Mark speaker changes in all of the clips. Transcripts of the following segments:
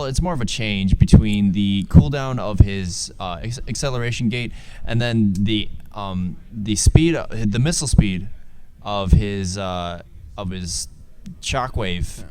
Speaker 1: it's more of a change between the cooldown of his acceleration gate and then the speed, the missile speed of his shockwave.
Speaker 2: Yeah.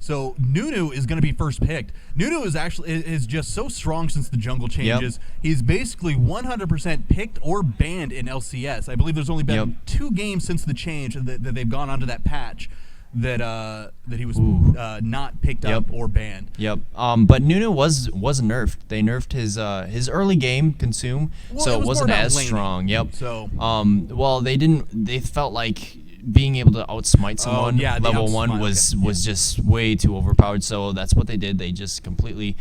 Speaker 2: So Nunu is going to be first picked. Nunu is just so strong since the jungle changes.
Speaker 1: Yep.
Speaker 2: He's basically 100% picked or banned in LCS. I believe there's only been 2 games since the change that they've gone onto that patch that he was not picked up or banned.
Speaker 1: Yep. But Nunu was nerfed. They nerfed his early game consume, so it wasn't as strong. Yep.
Speaker 2: So
Speaker 1: they felt like being able to outsmite someone level 1 was just way too overpowered, so that's what they did. They just completely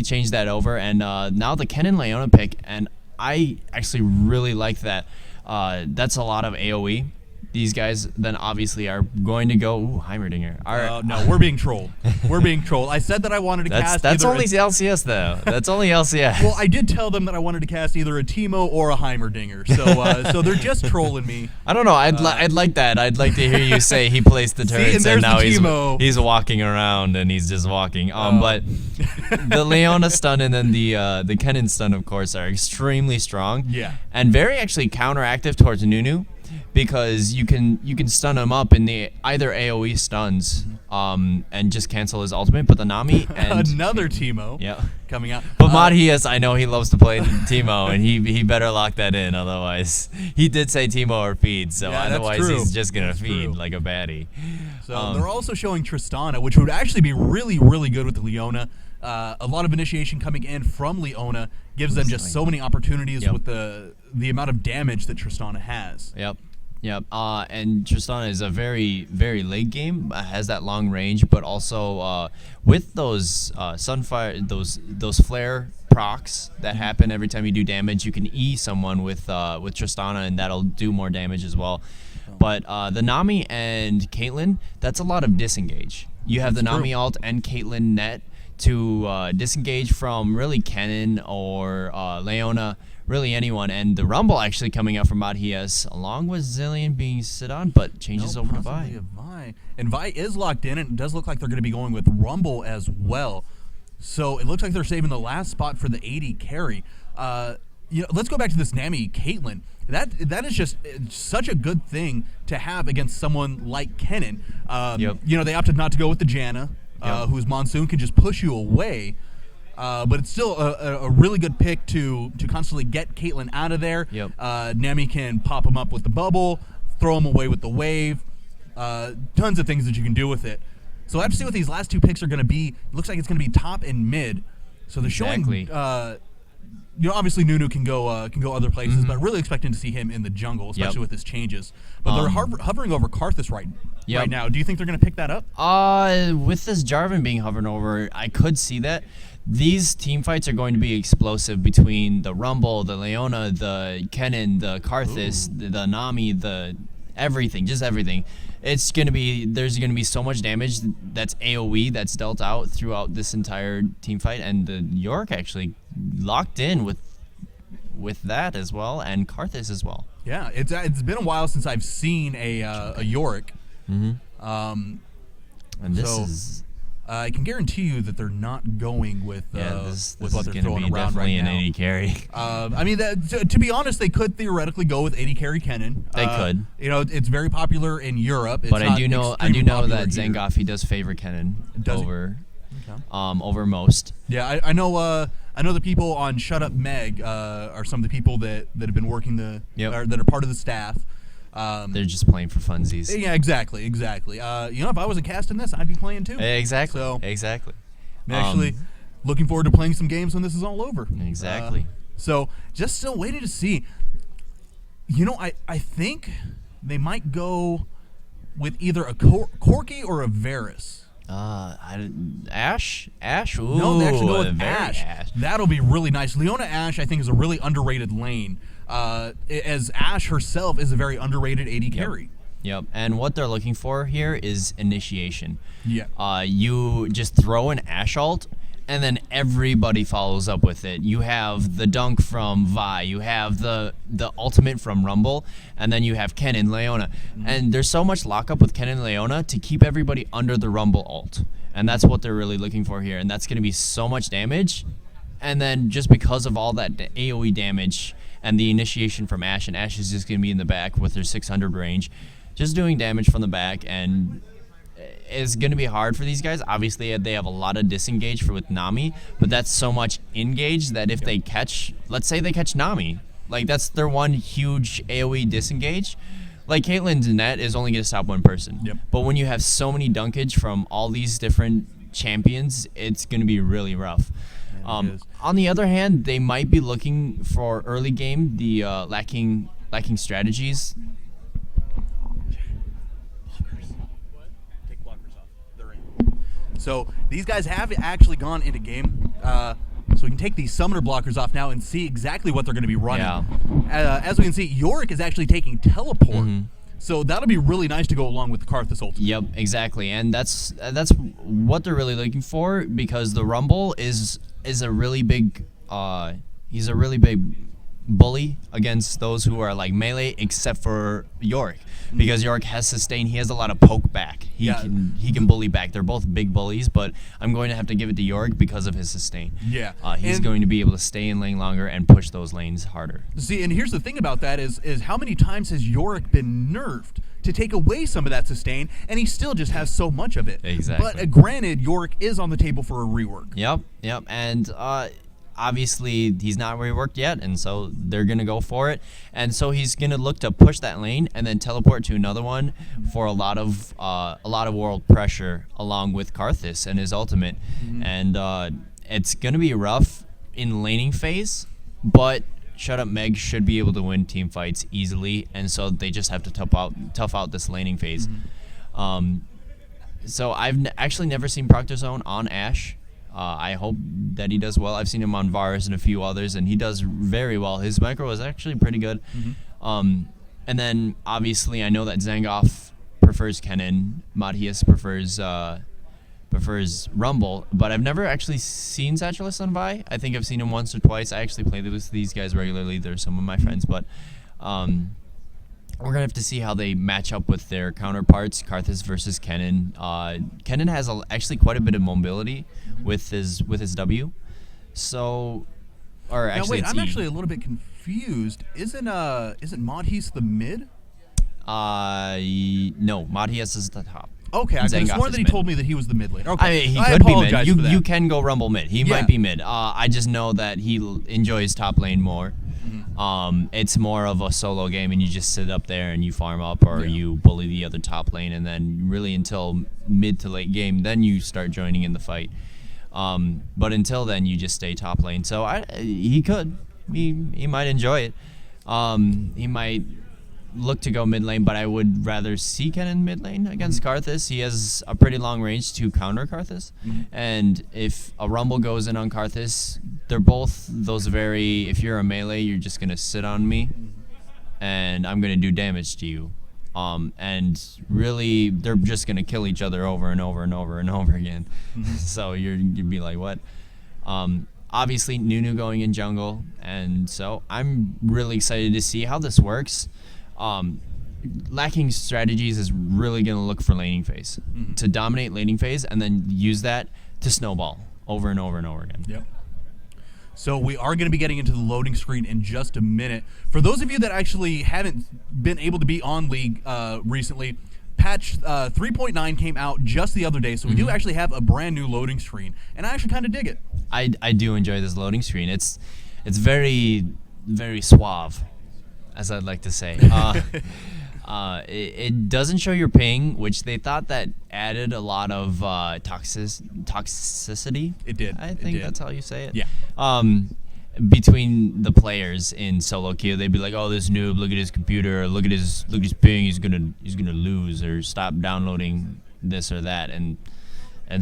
Speaker 1: changed that over, and now the Kennen Leona pick, and I actually really like that. That's a lot of AoE. These guys then obviously are going to go Heimerdinger.
Speaker 2: No, we're being trolled. We're being trolled. I said that I wanted to cast.
Speaker 1: That's only LCS though. That's only LCS.
Speaker 2: Well, I did tell them that I wanted to cast either a Teemo or a Heimerdinger. So they're just trolling me.
Speaker 1: I don't know. I'd like that. I'd like to hear you say he placed the turrets and now he's walking around and he's just walking. But the Leona stun and then the Kennen stun, of course, are extremely strong.
Speaker 2: Yeah.
Speaker 1: And very actually counteractive towards Nunu, because you can stun him up in the either AoE stuns and just cancel his ultimate, but the Nami and
Speaker 2: another Teemo coming out.
Speaker 1: But Modhius, I know he loves to play Teemo, and he better lock that in, otherwise he did say Teemo or feed, so otherwise he's just gonna feed like a baddie.
Speaker 2: So they're also showing Tristana, which would actually be really, really good with the Leona. A lot of initiation coming in from Leona gives them just so many opportunities with the amount of damage that Tristana has.
Speaker 1: Yep. And Tristana is a very, very late game, has that long range, but also with those Sunfire, those flare procs that happen every time you do damage, you can E someone with Tristana, and that'll do more damage as well. But the Nami and Caitlyn, that's a lot of disengage. You have the Nami ult and Caitlyn net to disengage from really Kennen or Leona, really anyone, and the Rumble actually coming out from Modhius, along with Zillion being sit on, but changes over to Vi.
Speaker 2: And Vi is locked in, and it does look like they're going to be going with Rumble as well. So it looks like they're saving the last spot for the AD carry. Let's go back to this Nami Caitlyn. That is just such a good thing to have against someone like Kennen. They opted not to go with the Janna, whose Monsoon can just push you away. But it's still a really good pick to constantly get Caitlyn out of there. Nami can pop him up with the bubble, throw him away with the wave. Tons of things that you can do with it. So I have to see what these last 2 picks are going to be. It looks like it's going to be top and mid. So they're showing. Obviously Nunu can go other places, but really expecting to see him in the jungle, especially with his changes. But they're hovering over Karthus right now. Do you think they're going to pick that up?
Speaker 1: With this Jarvan being hovering over, I could see that. These team fights are going to be explosive between the Rumble, the Leona, the Kennen, the Karthus, the Nami, the everything, just everything. There's going to be so much damage that's AoE that's dealt out throughout this entire team fight, and the York actually locked in with that as well, and Karthus as well.
Speaker 2: Yeah, it's been a while since I've seen a Yorick.
Speaker 1: And this is.
Speaker 2: I can guarantee you that they're not going with
Speaker 1: this
Speaker 2: what they're
Speaker 1: is
Speaker 2: throwing around right now.
Speaker 1: Definitely an AD carry.
Speaker 2: I mean, to be honest, they could theoretically go with AD carry Kennen.
Speaker 1: They could.
Speaker 2: It's very popular in Europe.
Speaker 1: But I do know that Zangoff does favor Kennen over most.
Speaker 2: Yeah, I know the people on Shut Up Meg are some of the people that have been working that are part of the staff.
Speaker 1: They're just playing for funsies.
Speaker 2: Yeah, exactly. If I wasn't casting this, I'd be playing too.
Speaker 1: Exactly.
Speaker 2: I'm actually looking forward to playing some games when this is all over.
Speaker 1: Exactly.
Speaker 2: So just still waiting to see. I think they might go with either a Corki or a Varus.
Speaker 1: Ashe? Ooh,
Speaker 2: no, they actually go with Ashe. That'll be really nice. Leona Ashe, I think, is a really underrated lane. As Ashe herself is a very underrated AD carry.
Speaker 1: Yep, and what they're looking for here is initiation.
Speaker 2: Yeah.
Speaker 1: You just throw an Ashe ult, and then everybody follows up with it. You have the dunk from Vi, you have the ultimate from Rumble, and then you have Ken and Leona. And there's so much lockup with Ken and Leona to keep everybody under the Rumble ult. and that's what they're really looking for here, and that's going to be so much damage. And then just because of all that AoE damage and the initiation from Ashe, and Ashe is just going to be in the back with her 600 range, just doing damage from the back, and it's going to be hard for these guys. Obviously, they have a lot of disengage with Nami, but that's so much engage that if they catch, let's say they catch Nami, like that's their one huge AoE disengage. Like Caitlyn's net is only going to stop one person.
Speaker 2: Yep.
Speaker 1: But when you have so many dunkage from all these different champions, it's going to be really rough. On the other hand, they might be looking for early game the lacking strategies.
Speaker 2: Take blockers off. They're in. So these guys have actually gone into game. So we can take these summoner blockers off now and see exactly what they're going to be running.
Speaker 1: Yeah.
Speaker 2: As we can see, Yorick is actually taking teleport. So that'll be really nice to go along with the Karthus ult.
Speaker 1: Yep, exactly, and that's what they're really looking for, because the Rumble is a really big he's a really big bully against those who are like melee, except for Yorick, because Yorick has sustain. He has a lot of poke back. He can bully back. They're both big bullies, but I'm going to have to give it to Yorick because of his sustain.
Speaker 2: Yeah,
Speaker 1: he's going to be able to stay in lane longer and push those lanes harder.
Speaker 2: See, and here's the thing about that is how many times has Yorick been nerfed to take away some of that sustain, and he still just has so much of it.
Speaker 1: Exactly.
Speaker 2: But granted, Yorick is on the table for a rework.
Speaker 1: Yep, and obviously he's not reworked yet, and so they're gonna go for it, and so he's gonna look to push that lane and then teleport to another one for a lot of world pressure along with Karthus and his ultimate, and it's gonna be rough in laning phase, but Shut Up Meg should be able to win team fights easily, and so they just have to tough out this laning phase. So I've actually never seen Proctozone on Ashe. I hope that he does well. I've seen him on Varus and a few others, and he does very well. His micro is actually pretty good. And then, obviously, I know that Zangoff prefers Kennen. Matthias prefers Rumble, but I've never actually seen Satchellus on Vi. I think I've seen him once or twice. I actually play with these guys regularly. They're some of my friends, but we're going to have to see how they match up with their counterparts, Karthus versus Kennen. Kennen has actually quite a bit of mobility with his W. So, or
Speaker 2: now
Speaker 1: actually,
Speaker 2: wait, I'm actually a little bit confused. Isn't Matthias the mid?
Speaker 1: No, Matthias is the top.
Speaker 2: Okay, I could have sworn that he told me that he was the mid lane. Okay,
Speaker 1: I mean, he
Speaker 2: I
Speaker 1: could be
Speaker 2: apologize
Speaker 1: mid.
Speaker 2: for that.
Speaker 1: You can go Rumble mid. He might be mid. I just know that he enjoys top lane more. It's more of a solo game, and you just sit up there and you farm up, or you bully the other top lane, and then really until mid to late game, then you start joining in the fight. But until then, you just stay top lane. So he might enjoy it. He might look to go mid lane, but I would rather see Kennen mid lane against Karthus. He has a pretty long range to counter Karthus, and if a Rumble goes in on Karthus, they're both those very, if you're a melee, you're just gonna sit on me, and I'm gonna do damage to you, and really they're just gonna kill each other over and over and over and over again. So you'd be like, what? Obviously Nunu going in jungle, and so I'm really excited to see how this works. Lacking strategies is really going to look for laning phase, to dominate laning phase, and then use that to snowball over and over and over again.
Speaker 2: Yep. So we are going to be getting into the loading screen in just a minute. For those of you that actually haven't been able to be on League recently, patch 3.9 came out just the other day, so we do actually have a brand new loading screen, and I actually kind of dig it.
Speaker 1: I do enjoy this loading screen. It's very, very suave, as I'd like to say. It doesn't show your ping, which they thought that added a lot of toxicity.
Speaker 2: It did.
Speaker 1: I think that's how you say it.
Speaker 2: Yeah.
Speaker 1: Between the players in solo queue, they'd be like, "Oh, this noob! Look at his computer! Look at his ping! He's gonna lose, or stop downloading this or that." And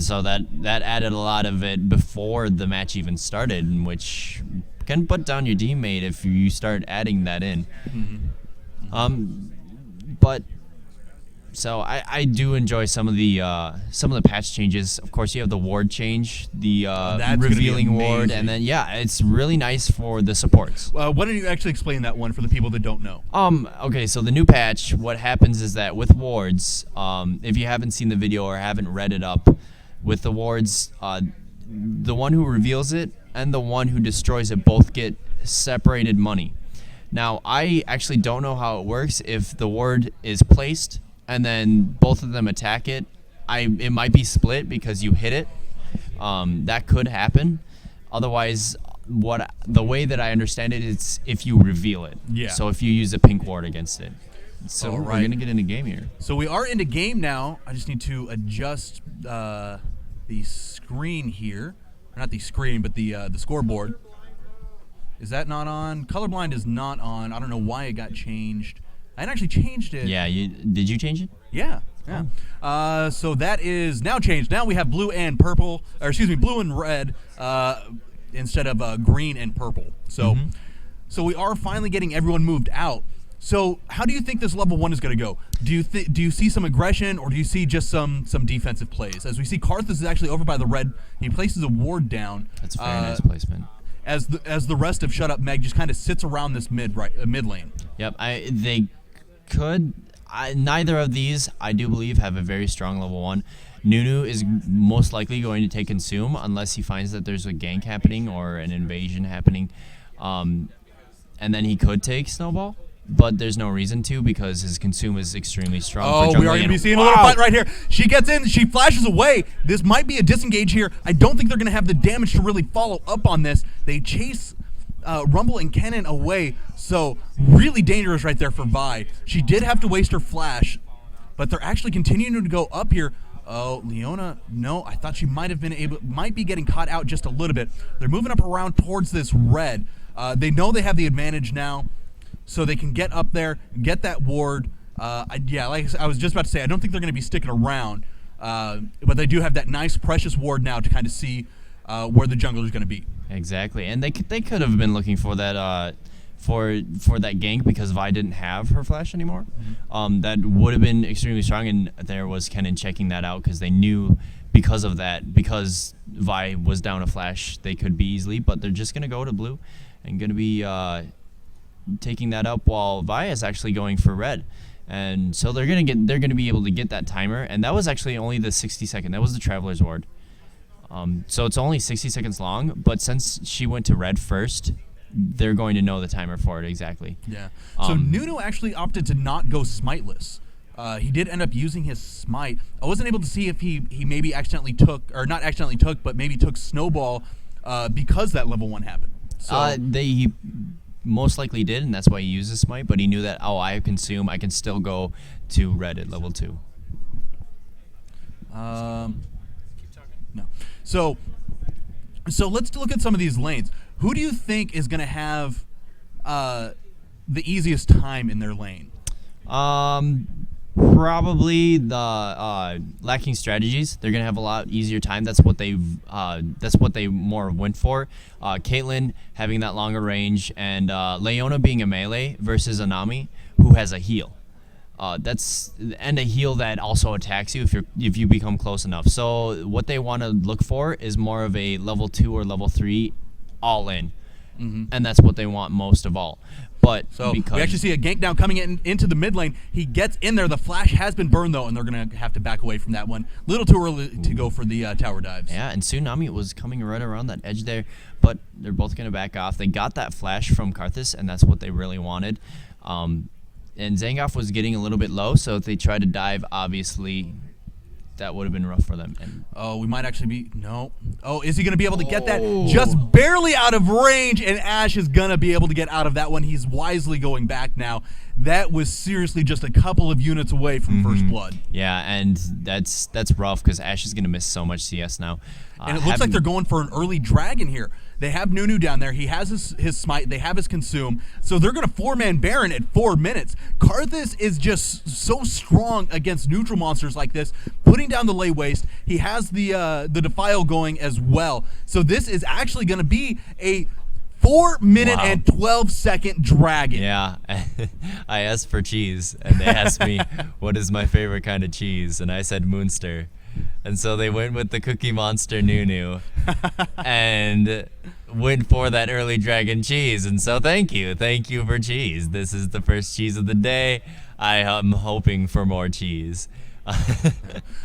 Speaker 1: so that added a lot of it before the match even started, in which can put down your teammate if you start adding that in. But so I do enjoy some of the patch changes. Of course, you have the ward change, the revealing ward, and then it's really nice for the supports.
Speaker 2: Why don't you actually explain that one for the people that don't know?
Speaker 1: Okay, so the new patch, what happens is that with wards, if you haven't seen the video or haven't read it up, with the wards, the one who reveals it and the one who destroys it both get separated money. Now, I actually don't know how it works. If the ward is placed and then both of them attack it, it might be split because you hit it. That could happen. Otherwise, the way that I understand it is if you reveal it.
Speaker 2: Yeah.
Speaker 1: So if you use a pink ward against it. So we're
Speaker 2: right.
Speaker 1: going to get into game here.
Speaker 2: So we are into game now. I just need to adjust the screen here. Or not the screen, but the scoreboard. Is that not on? Colorblind is not on. I don't know why it got changed. I hadn't actually changed it.
Speaker 1: Yeah, did you change it?
Speaker 2: Yeah. So that is now changed. Now we have blue and purple, or excuse me, blue and red instead of green and purple. So, so we are finally getting everyone moved out. So how do you think this level 1 is going to go? Do you see some aggression, or do you see just some defensive plays? As we see, Karthus is actually over by the red. He places a ward down.
Speaker 1: That's a very nice placement.
Speaker 2: As the rest of Shut Up Meg just kind of sits around this mid lane.
Speaker 1: Yep, they could. Neither of these, I do believe, have a very strong level 1. Nunu is most likely going to take Consume unless he finds that there's a gank happening or an invasion happening. And then he could take Snowball, but there's no reason to because his Consume is extremely strong.
Speaker 2: Oh, we are going to be seeing a little fight right here. She gets in, she flashes away. This might be a disengage here. I don't think they're going to have the damage to really follow up on this. They chase Rumble and Kennen away, so really dangerous right there for Vi. She did have to waste her flash, but they're actually continuing to go up here. Oh, Leona, no, I thought she might be getting caught out just a little bit. They're moving up around towards this red. They know they have the advantage now, so they can get up there, get that ward. Like I was just about to say, I don't think they're going to be sticking around, but they do have that nice, precious ward now to kind of see where the jungler is going to be.
Speaker 1: Exactly, and they could have been looking for that for that gank because Vi didn't have her flash anymore. That would have been extremely strong, and there was Kennen checking that out because they knew because of that, because Vi was down a flash, they could be easily, but they're just going to go to blue and going to be taking that up while Vi is actually going for red. And so they're going to be able to get that timer, and that was actually only the 60-second. That was the Traveler's Ward. So it's only 60 seconds long, but since she went to red first, they're going to know the timer for it exactly.
Speaker 2: Yeah. So Nunu actually opted to not go smiteless. He did end up using his smite. I wasn't able to see if he maybe accidentally took, or not accidentally took, but maybe took Snowball because that level 1 happened. So
Speaker 1: he most likely did, and that's why he used his smite, but he knew that, I have Consume, I can still go to red at level 2.
Speaker 2: No. So let's look at some of these lanes. Who do you think is going to have the easiest time in their lane?
Speaker 1: Probably the lacking strategies. They're gonna have a lot easier time. That's what they more went for. Caitlyn having that longer range, and Leona being a melee versus Anami, who has a heal. And a heal that also attacks you if you become close enough. So what they want to look for is more of a level 2 or level 3 all in, and that's what they want most of all. But
Speaker 2: so we actually see a gank down coming into the mid lane. He gets in there. The flash has been burned though, and they're gonna have to back away from that one. Little too early to go for the tower dives.
Speaker 1: Yeah, and Tsunami was coming right around that edge there, but they're both gonna back off. They got that flash from Karthus, and that's what they really wanted. And Zangoff was getting a little bit low, so if they tried to dive, obviously that would have been rough for them. And
Speaker 2: we might actually be no. Oh, is he going to be able to get that? Just barely out of range, and Ash is going to be able to get out of that one. He's wisely going back now. That was seriously just a couple of units away from first blood.
Speaker 1: Yeah, and that's rough because Ash is going to miss so much CS now.
Speaker 2: And it looks like they're going for an early dragon here. They have Nunu down there. He has his smite. They have his consume. So they're going to 4-man Baron at 4 minutes. Karthus is just so strong against neutral monsters like this, putting down the lay waste. He has the Defile going as well. So this is actually going to be a 4-minute and 12-second dragon.
Speaker 1: Yeah, I asked for cheese, and they asked me what is my favorite kind of cheese, and I said Moonster. And so they went with the Cookie Monster Nunu and went for that early dragon cheese. And so thank you for cheese. This is the first cheese of the day. I am hoping for more cheese.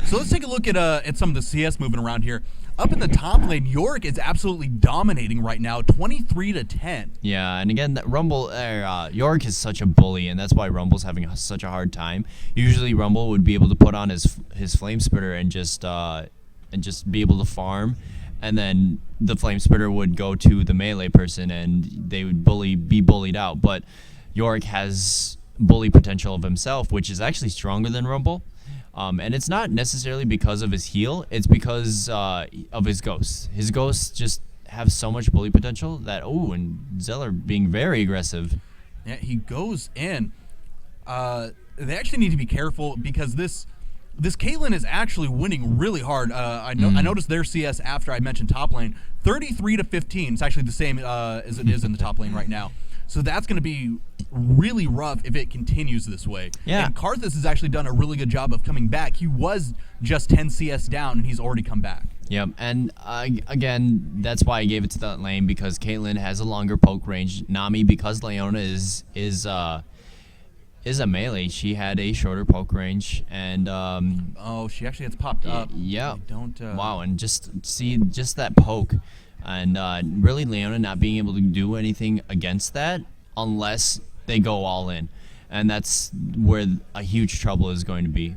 Speaker 2: So let's take a look at some of the CS moving around here. Up in the top lane, Yorick is absolutely dominating right now, 23-10.
Speaker 1: Yeah, and again, that Rumble, Yorick is such a bully, and that's why Rumble's having such a hard time. Usually, Rumble would be able to put on his Flame Spitter and just be able to farm, and then the Flame Spitter would go to the melee person, and they would be bullied out. But Yorick has bully potential of himself, which is actually stronger than Rumble. And it's not necessarily because of his heal, it's because of his ghosts. His ghosts just have so much bully potential that, and Zeller being very aggressive.
Speaker 2: Yeah, he goes in. They actually need to be careful because this Caitlyn is actually winning really hard. I noticed their CS after I mentioned top lane, 33-15. It's actually the same as it is in the top lane right now. So that's going to be really rough if it continues this way.
Speaker 1: Yeah.
Speaker 2: And Karthus has actually done a really good job of coming back. He was just 10 CS down, and he's already come back.
Speaker 1: Yep, and again, that's why I gave it to that lane, because Caitlyn has a longer poke range. Nami, because Leona is a melee, she had a shorter poke range, and
Speaker 2: she actually gets popped up.
Speaker 1: Yeah.
Speaker 2: Don't.
Speaker 1: Wow, and just that poke. And really, Leona not being able to do anything against that unless they go all in. And that's where a huge trouble is going to be.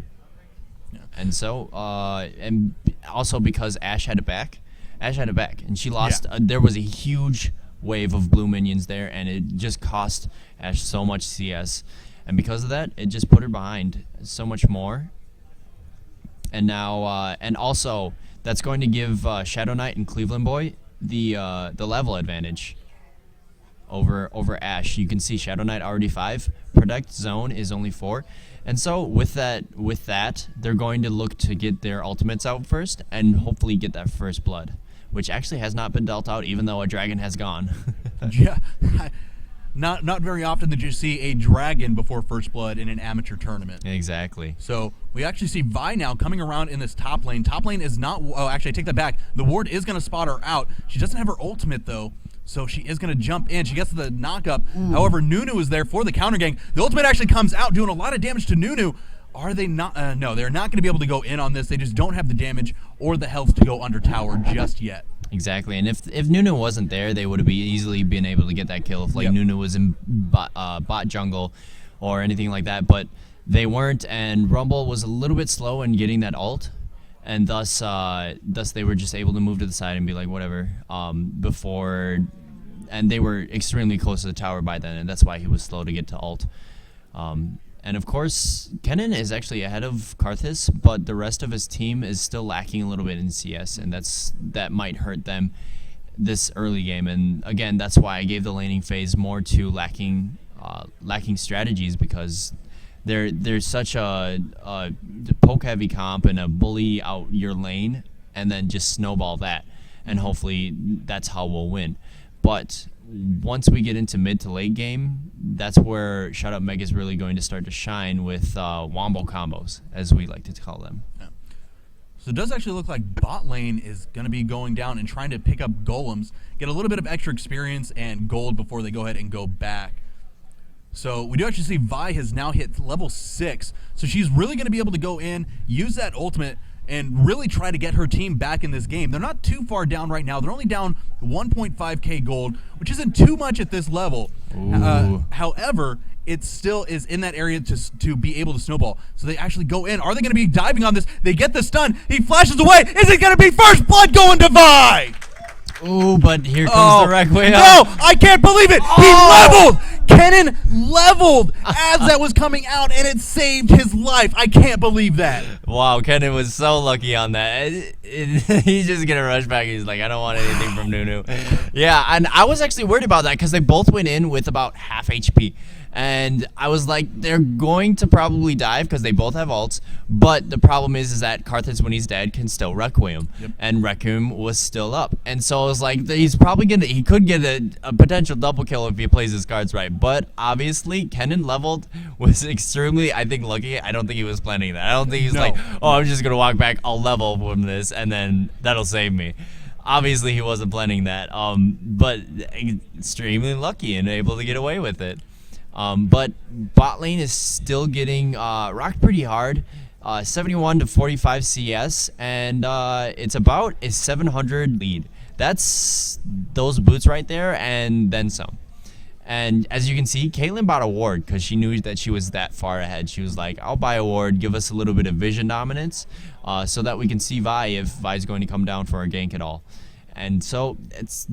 Speaker 1: Yeah. And so, and also because Ashe had it back. And she lost.
Speaker 2: Yeah.
Speaker 1: There was a huge wave of blue minions there, and it just cost Ashe so much CS. And because of that, it just put her behind so much more. And now, and also, that's going to give Shadow Knight and Cleveland Boy the level advantage over Ashe. You can see Shadow Knight already 5, Protect Zone is only 4, and so with that they're going to look to get their ultimates out first and hopefully get that first blood, which actually has not been dealt out even though a dragon has gone.
Speaker 2: Yeah. Not very often that you see a dragon before first blood in an amateur tournament.
Speaker 1: Exactly.
Speaker 2: So we actually see Vi now coming around in this top lane. Top lane is not... Oh, actually, I take that back. The ward is going to spot her out. She doesn't have her ultimate, though, so she is going to jump in. She gets the knock-up. However, Nunu is there for the counter gang. The ultimate actually comes out, doing a lot of damage to Nunu. Are they not... no, they're not going to be able to go in on this. They just don't have the damage or the health to go under tower just yet.
Speaker 1: Exactly, and if Nunu wasn't there, they would have easily been able to get that kill if Nunu was in bot jungle or anything like that, but they weren't, and Rumble was a little bit slow in getting that ult, and thus they were just able to move to the side and be like, whatever, before, and they were extremely close to the tower by then, and that's why he was slow to get to ult. And of course, Kennen is actually ahead of Karthus, but the rest of his team is still lacking a little bit in CS, and that might hurt them this early game. And again, that's why I gave the laning phase more to lacking strategies, because there's such a poke heavy comp and a bully out your lane, and then just snowball that, and hopefully that's how we'll win. But once we get into mid to late game, that's where Shut Up Meg is really going to start to shine with wombo combos, as we like to call them.
Speaker 2: Yeah. So it does actually look like bot lane is going to be going down and trying to pick up golems, get a little bit of extra experience and gold before they go ahead and go back. So we do actually see Vi has now hit level 6, so she's really going to be able to go in, use that ultimate, and really try to get her team back in this game. They're not too far down right now. They're only down 1.5k gold, which isn't too much at this level. However, it still is in that area to be able to snowball. So they actually go in. Are they going to be diving on this? They get the stun. He flashes away. Is it going to be first blood going to Vi?
Speaker 1: Ooh, but here comes the Requiem.
Speaker 2: No, I can't believe it. He leveled. Kennen leveled as that was coming out, and it saved his life. I can't believe that.
Speaker 1: Wow, Kennen was so lucky on that. He's just going to rush back. He's like, I don't want anything from Nunu. Yeah, and I was actually worried about that because they both went in with about half HP. And I was like, they're going to probably dive because they both have ults. But the problem is that Karthus, when he's dead, can still Requiem. Yep. And Requiem was still up. And so I was like, he could get a potential double kill if he plays his cards right. But obviously, Kennen leveled, was extremely, I think, lucky. I don't think he was planning that. I don't think he's like, oh, I'm just going to walk back, I'll level from this, and then that'll save me. Obviously, he wasn't planning that. But extremely lucky and able to get away with it. But bot lane is still getting rocked pretty hard. 71 to 45 CS, and it's about a 700 lead. That's those boots right there, and then some. And as you can see, Caitlyn bought a ward because she knew that she was that far ahead. She was like, I'll buy a ward, give us a little bit of vision dominance so that we can see Vi if Vi's going to come down for a gank at all. And so it's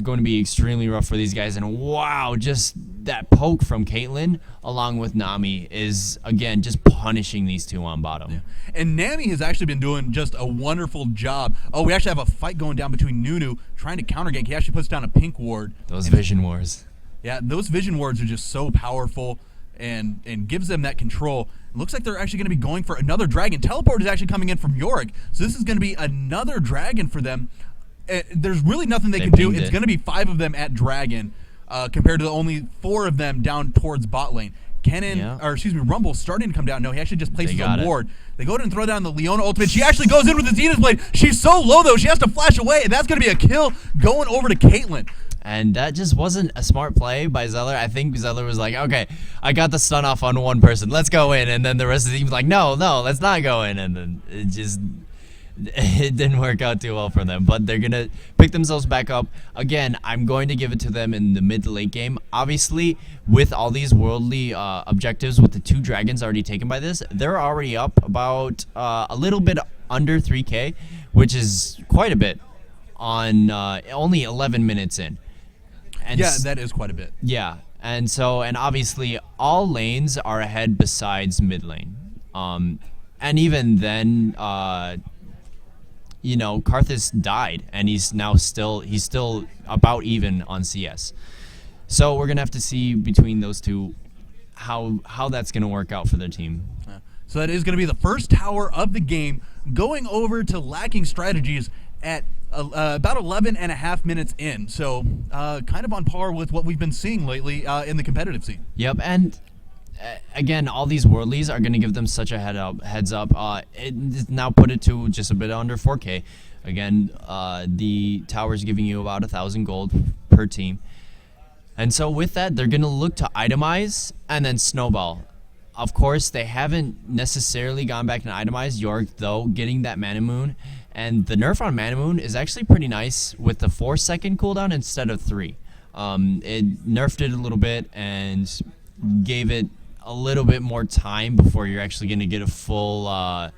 Speaker 1: going to be extremely rough for these guys. And wow, just that poke from Caitlyn along with Nami is, again, just punishing these two on bottom.
Speaker 2: Yeah. And Nami has actually been doing just a wonderful job. Oh, we actually have a fight going down between Nunu trying to counter gank. He actually puts down a pink ward.
Speaker 1: Those vision wars.
Speaker 2: Yeah, those vision wards are just so powerful and gives them that control. It looks like they're actually going to be going for another dragon. Teleport is actually coming in from Yorick, so this is going to be another dragon for them. There's really nothing they can do. It's going to be 5 of them at dragon compared to the only 4 of them down towards bot lane. Rumble starting to come down. No, he actually just places a ward. They go ahead and throw down the Leona ultimate. She actually goes in with the Zenith Blade. She's so low, though, she has to flash away, and that's going to be a kill going over to Caitlyn.
Speaker 1: And that just wasn't a smart play by Zeller. I think Zeller was like, okay, I got the stun off on one person. Let's go in. And then the rest of the team was like, no, let's not go in. And then it didn't work out too well for them. But they're going to pick themselves back up. Again, I'm going to give it to them in the mid to late game. Obviously, with all these worldly objectives, with the 2 dragons already taken by this, they're already up about a little bit under 3K, which is quite a bit on only 11 minutes in. And
Speaker 2: yeah, that is quite a bit.
Speaker 1: Yeah, and obviously all lanes are ahead besides mid lane. And even then, Karthus died, and he's still about even on CS. So we're gonna have to see between those two how that's gonna work out for their team.
Speaker 2: So that is gonna be the first tower of the game, going over to Lacking Strategies at about 11 and a half minutes in. So kind of on par with what we've been seeing lately in the competitive scene.
Speaker 1: Yep, and again, all these worldlies are going to give them such a heads up. It now put it to just a bit under 4K. Again, the tower's giving you about 1,000 gold per team. And so with that, they're going to look to itemize and then snowball. Of course, they haven't necessarily gone back and itemized. Yorick, though, getting that Mana Moon. And the nerf on Mana Moon is actually pretty nice with the 4-second cooldown instead of 3. It nerfed it a little bit and gave it a little bit more time before you're actually going to get a full-on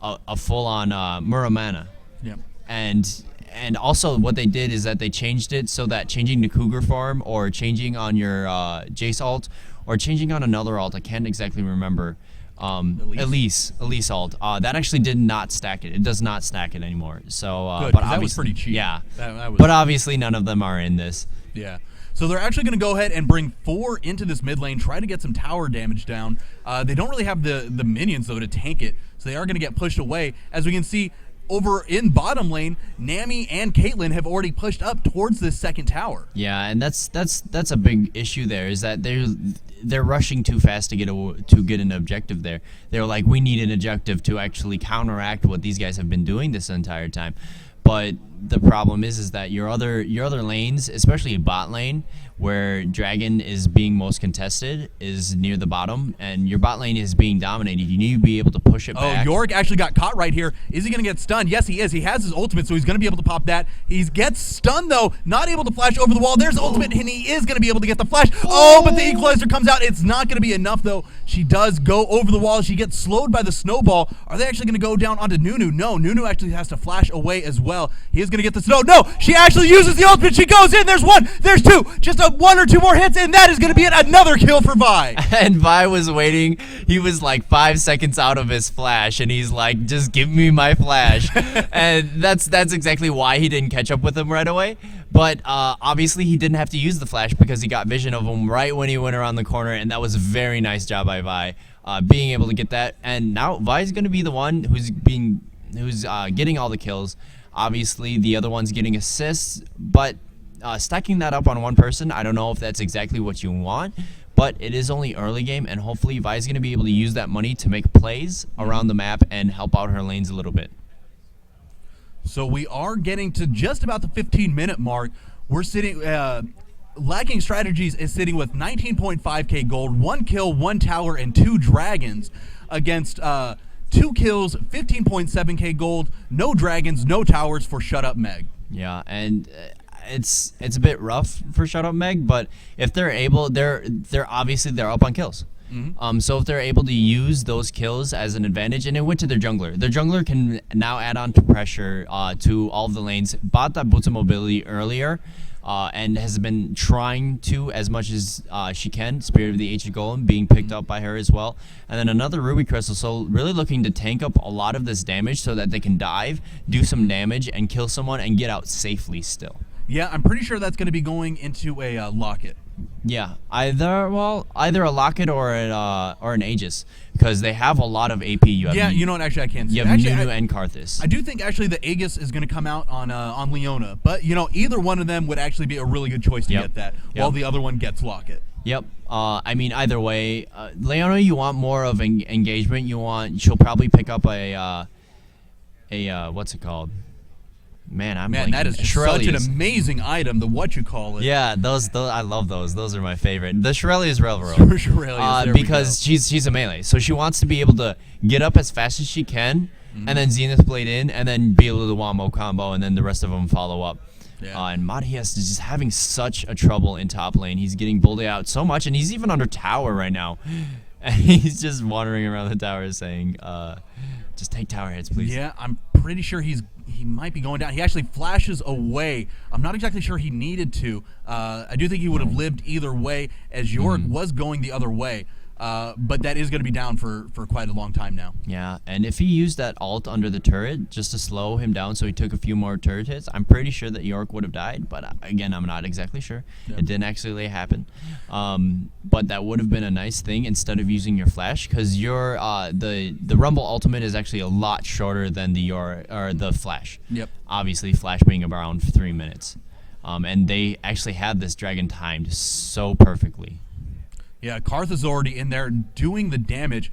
Speaker 1: Muramana.
Speaker 2: Yep.
Speaker 1: And also what they did is that they changed it so that changing to Cougar form or changing on your Jace ult or changing on another ult, I can't exactly remember, Elise ult, that actually did not stack it. It does not stack it anymore. So,
Speaker 2: good,
Speaker 1: but
Speaker 2: that was pretty cheap.
Speaker 1: Yeah,
Speaker 2: that was,
Speaker 1: but obviously none of them are in this.
Speaker 2: Yeah. So they're actually going to go ahead and bring 4 into this mid lane, try to get some tower damage down. They don't really have the minions, though, to tank it, so they are going to get pushed away. As we can see, over in bottom lane, Nami and Caitlyn have already pushed up towards this second tower.
Speaker 1: Yeah, and that's a big issue there, is that they're rushing too fast to get an objective there. They're like, we need an objective to actually counteract what these guys have been doing this entire time. But the problem is that your other lanes, especially bot lane, where Dragon is being most contested, is near the bottom, and your bot lane is being dominated. You need to be able to push it back.
Speaker 2: Oh, Yorick actually got caught right here. Is he going to get stunned? Yes, he is. He has his ultimate, so he's going to be able to pop that. He gets stunned, though, not able to flash over the wall. There's the ultimate, and he is going to be able to get the flash. Oh, but the equalizer comes out. It's not going to be enough, though. She does go over the wall. She gets slowed by the snowball. Are they actually going to go down onto Nunu? No, Nunu actually has to flash away as well. He is going to get the snow. No, she actually uses the ultimate. She goes in. There's 1. There's 2. Just a 1 or 2 more hits, and that is going to be another kill for Vi.
Speaker 1: And Vi was waiting. He was like 5 seconds out of his flash, and he's like, just give me my flash. And that's exactly why he didn't catch up with him right away. But obviously he didn't have to use the flash because he got vision of him right when he went around the corner, and that was a very nice job by Vi, being able to get that. And now Vi's going to be the one who's getting all the kills. Obviously the other one's getting assists, but stacking that up on one person, I don't know if that's exactly what you want, but it is only early game, and hopefully Vi's going to be able to use that money to make plays around the map and help out her lanes a little bit.
Speaker 2: So we are getting to just about the 15-minute mark. We're sitting, Lacking Strategies is sitting with 19.5k gold, 1 kill, 1 tower, and 2 dragons against 2 kills, 15.7k gold, no dragons, no towers for Shut Up Meg.
Speaker 1: Yeah, and it's a bit rough for Shut Up Meg, but if they're able, they're obviously they're up on kills. So if they're able to use those kills as an advantage, and it went to their jungler can now add on to pressure to all of the lanes. Bought that boots of mobility earlier, and has been trying to as much as she can. Spirit of the Ancient Golem being picked up by her as well, and then another Ruby Crystal. So really looking to tank up a lot of this damage so that they can dive, do some damage, and kill someone and get out safely still.
Speaker 2: Yeah, I'm pretty sure that's going to be going into a locket.
Speaker 1: Yeah, either a locket or an Aegis, because they have a lot of AP. You have
Speaker 2: you know what? Actually, I can't see.
Speaker 1: You have
Speaker 2: Actually,
Speaker 1: Nunu and Karthus.
Speaker 2: I do think actually the Aegis is going to come out on Leona, but either one of them would actually be a really good choice to get that, while the other one gets locket.
Speaker 1: Yep. I mean, either way, Leona, you want more of engagement. She'll probably pick up a what's it called? Man,
Speaker 2: that is just such an amazing item. The what you call it?
Speaker 1: Yeah, those I love those. Those are my favorite. The Shirelli's Railroad. Because she's a melee, so she wants to be able to get up as fast as she can, and then Zenith Blade in, and then be able to Wombo combo, and then the rest of them follow up. Yeah. And Matias is just having such a trouble in top lane. He's getting bullied out so much, and he's even under tower right now. And he's just wandering around the tower saying, just take tower hits, please.
Speaker 2: Yeah, I'm pretty sure he might be going down. He actually flashes away. I'm not exactly sure he needed to. I do think he would have lived either way, as Yorick was going the other way. But that is going to be down for quite a long time now.
Speaker 1: Yeah, and if he used that ult under the turret just to slow him down so he took a few more turret hits, I'm pretty sure that Yorick would have died, but again, I'm not exactly sure. Yep. It didn't actually happen. But that would have been a nice thing instead of using your flash, because your the Rumble ultimate is actually a lot shorter than the flash.
Speaker 2: Yep.
Speaker 1: Obviously, flash being around 3 minutes. And they actually had this dragon timed so perfectly.
Speaker 2: Yeah, Karth is already in there doing the damage.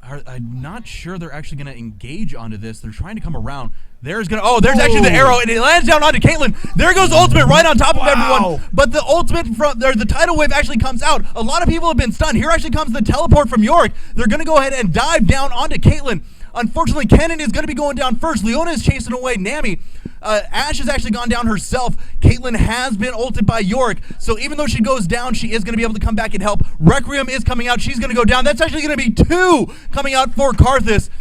Speaker 2: I'm not sure they're actually going to engage onto this. They're trying to come around. There's actually the arrow, and it lands down onto Caitlyn. There goes ultimate right on top of everyone. But the ultimate the tidal wave actually comes out. A lot of people have been stunned. Here actually comes the teleport from Yorick. They're going to go ahead and dive down onto Caitlyn. Unfortunately, Kennen is going to be going down first. Leona is chasing away Nami. Ashe has actually gone down herself. Caitlyn has been ulted by Yorick, so even though she goes down, she is going to be able to come back and help. Requiem is coming out. She's going to go down. That's actually going to be 2 coming out for Karthus.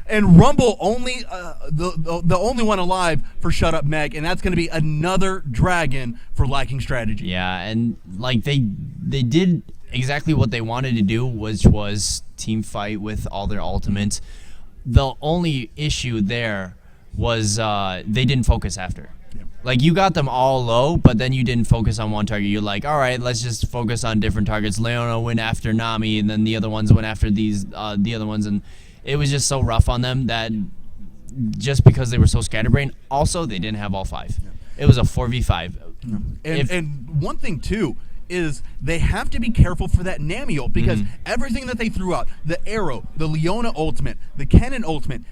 Speaker 2: And Rumble only the only one alive for Shut Up Meg, and that's going to be another dragon for lacking strategy.
Speaker 1: Yeah, and like they did exactly what they wanted to do, which was team fight with all their ultimates. The only issue there was they didn't focus after. Yep. Like, you got them all low, but then you didn't focus on one target. You're like, all right, let's just focus on different targets. Leona went after Nami, and then the other ones went after the other ones, and it was just so rough on them that just because they were so scatterbrained, also they didn't have all 5. Yep. It was a 4v5.
Speaker 2: Yep. And one thing too is they have to be careful for that Nami ult, because everything that they threw out, the arrow, the Leona ultimate, the Kennen ultimate,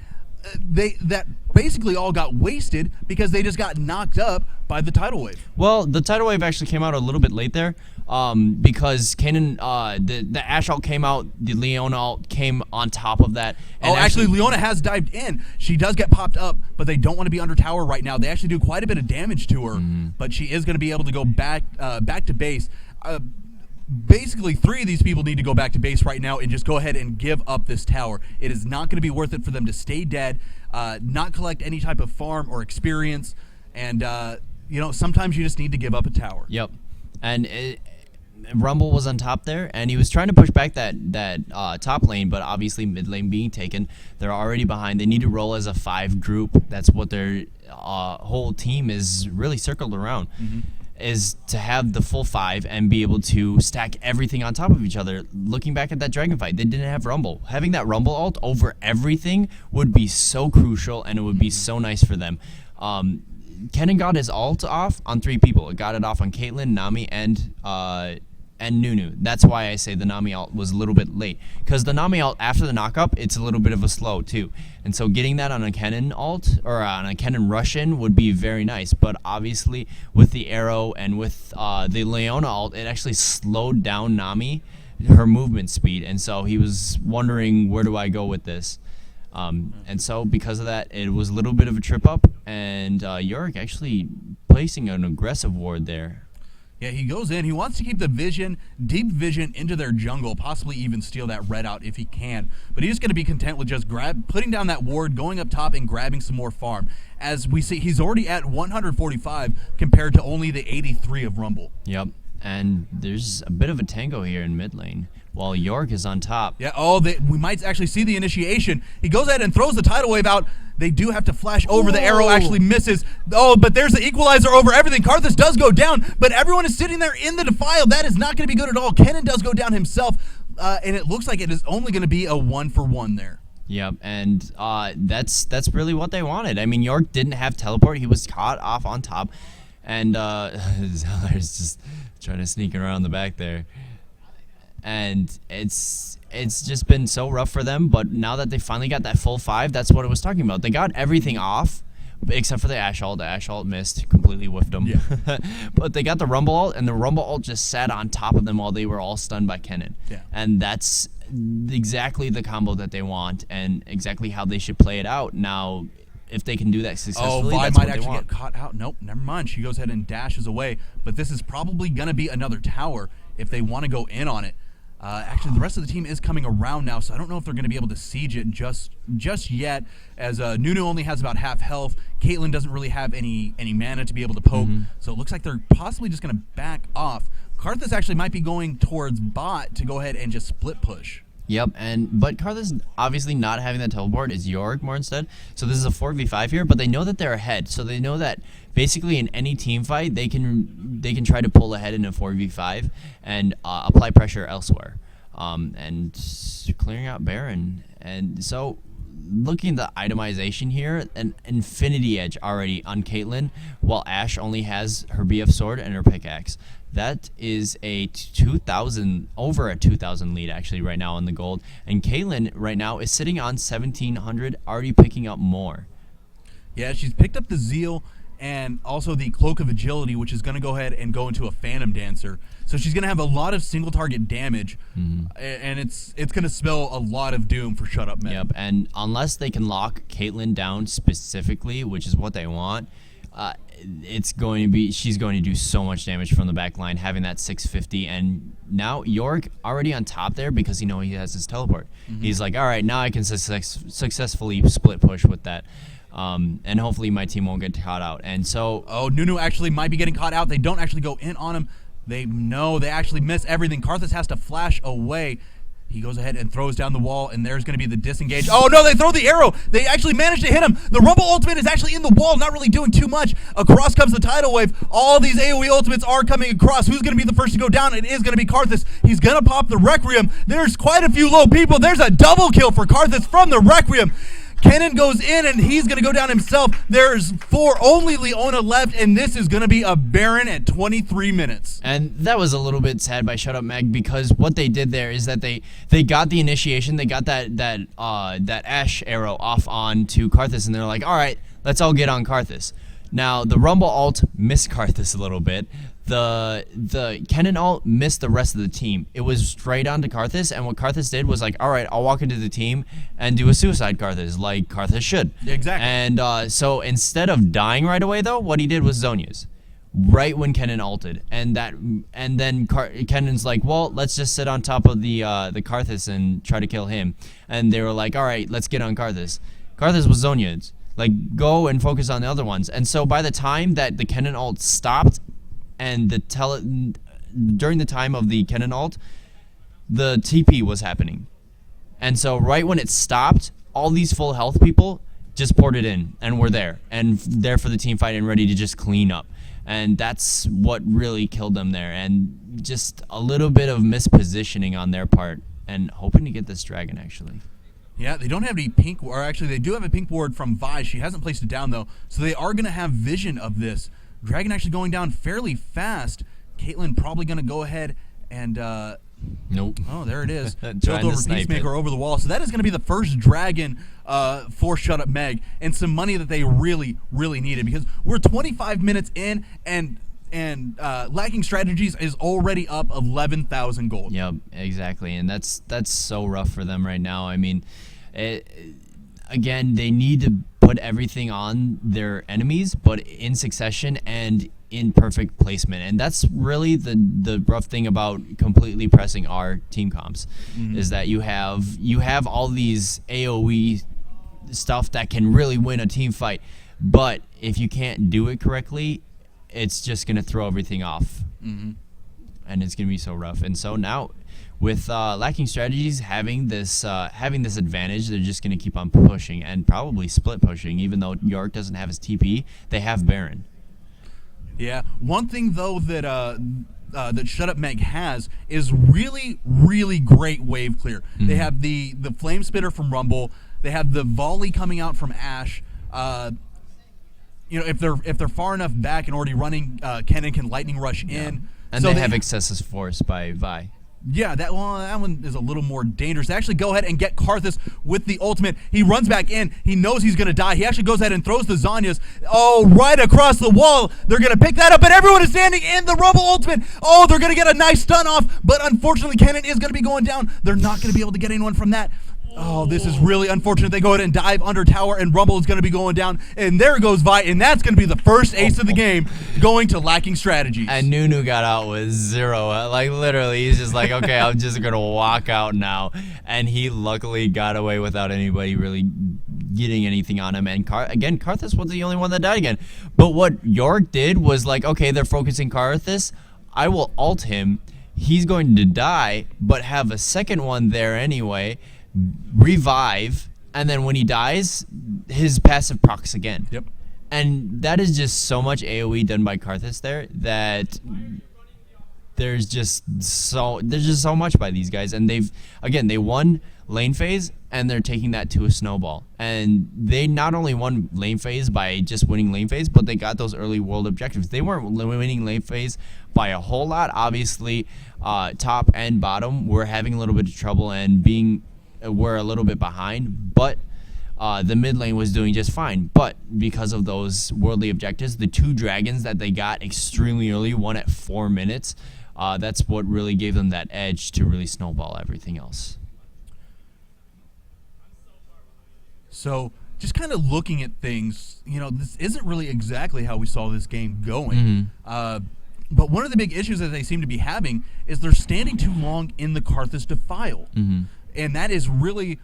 Speaker 2: that basically all got wasted because they just got knocked up by the tidal wave.
Speaker 1: Well, the tidal wave actually came out a little bit late there, because Kennen, the Ashe ult came out, the Leona ult came on top of that.
Speaker 2: And actually, Leona has dived in. She does get popped up, but they don't want to be under tower right now. They actually do quite a bit of damage to her, but she is going to be able to go back to base. Basically, 3 of these people need to go back to base right now and just go ahead and give up this tower. It is not going to be worth it for them to stay dead, not collect any type of farm or experience, and sometimes you just need to give up a tower.
Speaker 1: Yep, and Rumble was on top there, and he was trying to push back that top lane, but obviously mid lane being taken, they're already behind. They need to roll as a 5 group. That's what their whole team is really circled around. Is to have the full 5 and be able to stack everything on top of each other. Looking back at that dragon fight, they didn't have Rumble. Having that Rumble ult over everything would be so crucial, and it would be so nice for them. Kennen got his ult off on 3 people. It got it off on Caitlyn, Nami, and Nunu. That's why I say the Nami ult was a little bit late, because the Nami ult after the knockup, it's a little bit of a slow too, and so getting that on a Kennen ult or on a Kennen rush-in would be very nice. But obviously with the arrow and with the Leona ult, it actually slowed down Nami her movement speed, and so he was wondering, where do I go with this? And so because of that, it was a little bit of a trip up, and Yorick actually placing an aggressive ward there.
Speaker 2: Yeah, he goes in. He wants to keep the vision, deep vision into their jungle, possibly even steal that red out if he can. But he's going to be content with just putting down that ward, going up top, and grabbing some more farm. As we see, he's already at 145 compared to only the 83 of Rumble.
Speaker 1: Yep, and there's a bit of a tango here in mid lane, while Yorick is on top.
Speaker 2: Yeah, we might actually see the initiation. He goes ahead and throws the tidal wave out. They do have to flash over. The arrow actually misses. Oh, but there's the equalizer over everything. Karthus does go down, but everyone is sitting there in the defile. That is not going to be good at all. Kennen does go down himself, and it looks like it is only going to be a 1-for-1 there.
Speaker 1: Yep, and that's really what they wanted. I mean, Yorick didn't have teleport. He was caught off on top, and Zeller's just trying to sneak around the back there. And it's just been so rough for them, but now that they finally got that full 5, that's what it was talking about. They got everything off, except for the Ashe ult. The Ashe ult missed, completely whiffed them. Yeah. But they got the Rumble ult, and the Rumble ult just sat on top of them while they were all stunned by Kennen.
Speaker 2: Yeah.
Speaker 1: And that's exactly the combo that they want, and exactly how they should play it out. Now, if they can do that successfully,
Speaker 2: Vi
Speaker 1: that's
Speaker 2: might
Speaker 1: what they
Speaker 2: actually
Speaker 1: want.
Speaker 2: get caught out. Nope, never mind. She goes ahead and dashes away, but this is probably going to be another tower if they want to go in on it. Actually, the rest of the team is coming around now, so I don't know if they're going to be able to siege it just yet, as Nunu only has about half health. Caitlyn doesn't really have any mana to be able to poke, so it looks like they're possibly just going to back off. Karthus actually might be going towards bot to go ahead and just split push.
Speaker 1: Yep, but Karthus obviously not having that teleport is Yorick more instead. So this is a 4v5 here, but they know that they're ahead. So they know that basically in any team fight, they can try to pull ahead in a 4v5 and apply pressure elsewhere. And clearing out Baron. And so looking at the itemization here, an Infinity Edge already on Caitlyn, while Ashe only has her BF sword and her pickaxe. That is a 2,000, over a 2,000 lead actually right now on the gold. And Caitlyn right now is sitting on 1,700, already picking up more.
Speaker 2: Yeah, she's picked up the Zeal and also the Cloak of Agility, which is going to go ahead and go into a Phantom Dancer. So she's going to have a lot of single target damage, and it's going to spell a lot of doom for Shut Up Meg.
Speaker 1: Yep, and unless they can lock Caitlyn down specifically, which is what they want, she's going to do so much damage from the back line, having that 650. And now Yorick already on top there because he has his teleport. He's like, all right, now I can successfully split push with that. And hopefully my team won't get caught out. And so...
Speaker 2: Oh, Nunu actually might be getting caught out. They don't actually go in on him. They actually miss everything. Karthus has to flash away. He goes ahead and throws down the wall, and there's going to be the disengage. Oh, no, they throw the arrow. They actually managed to hit him. The Rumble ultimate is actually in the wall, not really doing too much. Across comes the tidal wave. All these AoE ultimates are coming across. Who's going to be the first to go down? It is going to be Karthus. He's going to pop the Requiem. There's quite a few low people. There's a double kill for Karthus from the Requiem. Kennen goes in, and he's going to go down himself. There's only Leona left, and this is going to be a Baron at 23 minutes.
Speaker 1: And that was a little bit sad by Shut Up Meg, because what they did there is that they got the initiation, they got that Ashe arrow off onto Karthus, and they're like, all right, let's all get on Karthus. Now, the Rumble ult missed Karthus a little bit. The Kennen ult missed the rest of the team. It was straight onto Karthus, and what Karthus did was like, all right, I'll walk into the team and do a suicide Karthus, like Karthus should.
Speaker 2: Exactly.
Speaker 1: And so instead of dying right away, though, what he did was Zhonya's. Right when Kennen ulted, and then Kennen's like, well, let's just sit on top of the Karthus and try to kill him. And they were like, all right, let's get on Karthus. Karthus was Zhonya's. Like, go and focus on the other ones. And so by the time that the Kennen ult stopped, and during the time of the Kennen ult, the TP was happening. And so right when it stopped, all these full health people just ported in and were there. And there for the team fight and ready to just clean up. And that's what really killed them there. And just a little bit of mispositioning on their part. And hoping to get this dragon, actually.
Speaker 2: Yeah, they don't have any pink, or actually they do have a pink ward from Vi. She hasn't placed it down, though, so they are going to have vision of this. Dragon actually going down fairly fast. Caitlyn probably going to go ahead and...
Speaker 1: Nope.
Speaker 2: Oh, there it is.
Speaker 1: Trying
Speaker 2: Built
Speaker 1: to
Speaker 2: over
Speaker 1: snipe
Speaker 2: Peacemaker
Speaker 1: it.
Speaker 2: over the wall. So that is going to be the first dragon for Shut Up Meg, and some money that they really, really needed, because we're 25 minutes in, and and Lacking Strategies is already up 11,000 gold.
Speaker 1: Yep, exactly, and that's so rough for them right now. I mean, again, they need to put everything on their enemies, but in succession and in perfect placement, and that's really the rough thing about completely pressing our team comps, is that you have all these AOE stuff that can really win a team fight, but if you can't do it correctly, it's just gonna throw everything off, and it's gonna be so rough. And so now, with Lacking Strategies having this advantage, they're just gonna keep on pushing and probably split pushing. Even though York doesn't have his TP, they have Baron.
Speaker 2: Yeah. One thing though that that Shut Up Meg has is really, really great wave clear. They have the Flame Spitter from Rumble. They have the volley coming out from Ashe. If they're far enough back and already running, Kennen can lightning rush in.
Speaker 1: And so they have Excessive Force by Vi.
Speaker 2: Yeah, that one is a little more dangerous. They actually go ahead and get Karthus with the ultimate. He runs back in. He knows he's going to die. He actually goes ahead and throws the Zanyas. Oh, right across the wall. They're going to pick that up, and everyone is standing in the Rumble ultimate. Oh, they're going to get a nice stun off, but unfortunately, Kennen is going to be going down. They're not going to be able to get anyone from that. Oh, this is really unfortunate. They go ahead and dive under tower, and Rumble is going to be going down. And there goes Vi, and that's going to be the first ace of the game going to Lacking Strategies.
Speaker 1: And Nunu got out with 0. Like, literally, he's just like, okay, I'm just going to walk out now. And he luckily got away without anybody really getting anything on him. And again, Karthus was the only one that died again. But what York did was like, okay, they're focusing Karthus. I will ult him. He's going to die, but have a second one there anyway. Revive, and then when he dies, his passive procs again.
Speaker 2: Yep.
Speaker 1: And that is just so much AoE done by Karthus there that there's just so much by these guys, and they won lane phase, and they're taking that to a snowball. And they not only won lane phase by just winning lane phase, but they got those early world objectives. They weren't winning lane phase by a whole lot. Obviously, top and bottom were having a little bit of trouble and we're a little bit behind, but the mid lane was doing just fine. But because of those worldly objectives, the 2 dragons that they got extremely early, one at 4 minutes, that's what really gave them that edge to really snowball everything else.
Speaker 2: So just kind of looking at things, this isn't really exactly how we saw this game going. But one of the big issues that they seem to be having is they're standing too long in the Karthus Defile. And that is really,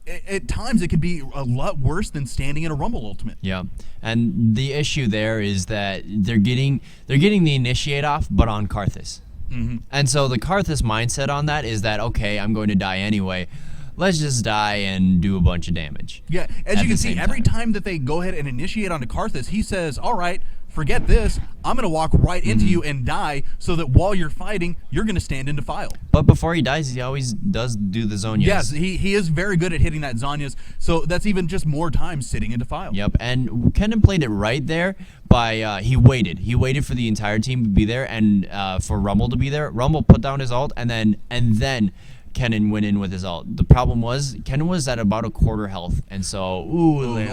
Speaker 2: at times, it could be a lot worse than standing in a Rumble ultimate.
Speaker 1: Yeah, and the issue there is that they're getting the initiate off, but on Karthus. And so the Karthus mindset on that is that, okay, I'm going to die anyway. Let's just die and do a bunch of damage.
Speaker 2: Yeah, as you can see, every time that they go ahead and initiate onto Karthus, he says, all right, forget this. I'm going to walk right into you and die so that while you're fighting, you're going to stand in Defile.
Speaker 1: But before he dies, he always does do the Zonyas.
Speaker 2: Yes, he is very good at hitting that Zonyas, so that's even just more time sitting in Defile.
Speaker 1: Yep, and Kennen played it right there by, he waited. He waited for the entire team to be there and for Rumble to be there. Rumble put down his ult, and then Kennen went in with his ult. The problem was Kennen was at about a quarter health, and so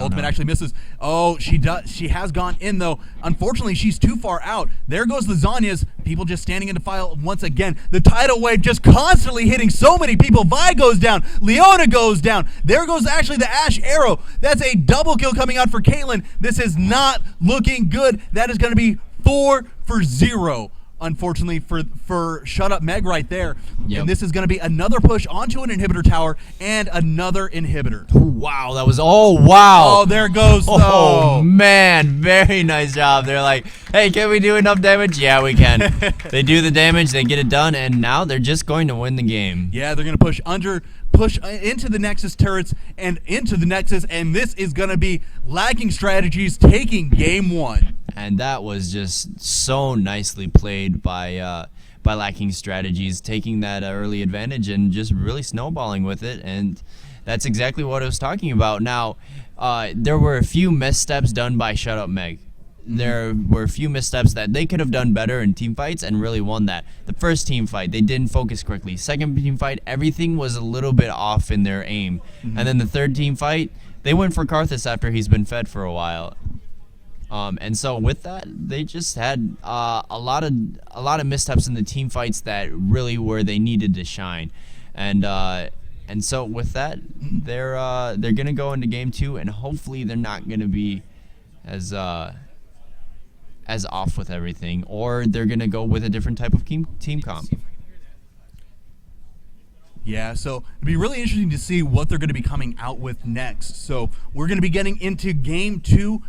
Speaker 2: ultimate actually misses. Oh, she has gone in though. Unfortunately, she's too far out. There goes the Zanyas. People just standing in Defile once again. The tidal wave just constantly hitting so many people. Vi goes down. Leona goes down. There goes actually the Ashe arrow. That's a double kill coming out for Caitlyn. This is not looking good. That is going to be 4 for 0. Unfortunately for Shut Up Meg right there.
Speaker 1: Yep.
Speaker 2: And this is going to be another push onto an inhibitor tower and another inhibitor.
Speaker 1: Wow, that was, wow.
Speaker 2: Oh, there goes, though.
Speaker 1: Oh, man, very nice job. They're like, hey, can we do enough damage? Yeah, we can. They do the damage, they get it done, and now they're just going to win the game.
Speaker 2: Yeah, they're going to push into the Nexus turrets and into the Nexus, and this is going to be Lacking Strategies taking game 1.
Speaker 1: And that was just so nicely played by Lacking Strategies, taking that early advantage and just really snowballing with it. And that's exactly what I was talking about. Now, there were a few missteps done by Shut Up Meg. There were a few missteps that they could have done better in team fights and really won that. The first team fight, they didn't focus quickly. Second team fight, everything was a little bit off in their aim. And then the third team fight, they went for Karthus after he's been fed for a while. And so with that, they just had a lot of missteps in the team fights that really where they needed to shine, and so with that, they're gonna go into game two, and hopefully they're not gonna be as off with everything, or they're gonna go with a different type of team comp.
Speaker 2: Yeah, so it'd be really interesting to see what they're going to be coming out with next. So we're going to be getting into game two